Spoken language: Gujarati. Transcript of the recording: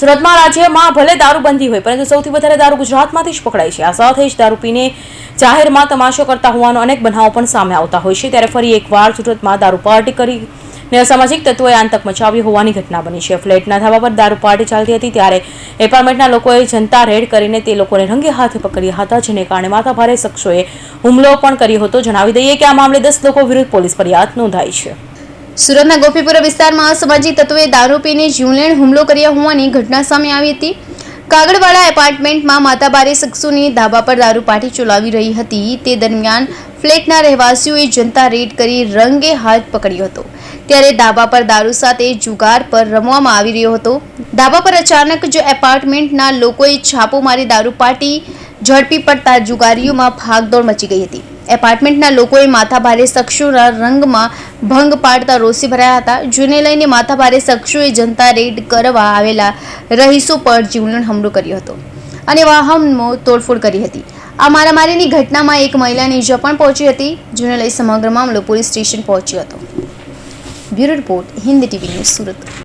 સુરતમાં રાજ્યમાં ભલે દારૂબંધી હોય પરંતુ સૌથી વધારે દારૂ ગુજરાતમાંથી જ પકડાય છે। આ સાથે જ દારૂ પીને જાહેરમાં તમાશો કરતા હોવાનો અનેક બનાવો પણ સામે આવતા હોય છે। ત્યારે ફરી એકવાર સુરતમાં દારૂ પાર્ટી કરીને અસામાજિક તત્વોએ આતંક મચાવી હોવાની ઘટના બની છે। ફ્લેટના ધાબા પર દારૂ પાર્ટી ચાલતી હતી ત્યારે એપાર્ટમેન્ટના લોકોએ જનતા રેડ કરીને તે લોકોને રંગે હાથે પકડ્યા હતા, જેને કારણે માથાભારે શખ્સોએ હુમલો પણ કર્યો હતો। જણાવી દઈએ કે આ મામલે 10 લોકો વિરુદ્ધ પોલીસ ફરિયાદ નોંધાઈ છે। સુરતના ગોપીપુરા વિસ્તારમાં અસામાજિક તત્વોએ દારૂ પીને જીવલેણ હુમલો કર્યા હોવાની ઘટના સામે આવી હતી। કાગડવાડા એપાર્ટમેન્ટમાં માથાભારે શખ્સોની ધાબા પર દારૂ પાર્ટી ચલાવી રહી હતી। તે દરમિયાન ફ્લેટના રહેવાસીઓએ જનતા રેડ કરી રંગે હાથ પકડ્યો હતો। ત્યારે ધાબા પર દારૂ સાથે જુગાર પર રમવામાં આવી રહ્યો હતો। ધાબા પર અચાનક જ એપાર્ટમેન્ટના લોકોએ છાપો મારી દારૂ પાર્ટી ઝડપી પડતા જુગારીઓમાં ભાગદોડ મચી ગઈ હતી। એપાર્ટમેન્ટના લોકોએ માથાભારે શખ્સોના રંગમાં ભંગ પાડતા રોષે ભરાયા હતા, જેને લઈને માથાભારે શખ્સોએ જનતા રેડ કરવા આવેલા રહીશો પર જીવલેણ હુમલો કર્યો હતો અને વાહનમાં તોડફોડ કરી હતી। આ મારામારીની ઘટનામાં એક મહિલાને ઈજા પણ પહોંચી હતી, જેને લઈ સમગ્ર મામલો પોલીસ સ્ટેશન પહોંચ્યો હતો। Bureau report, Hind TV news, Surat.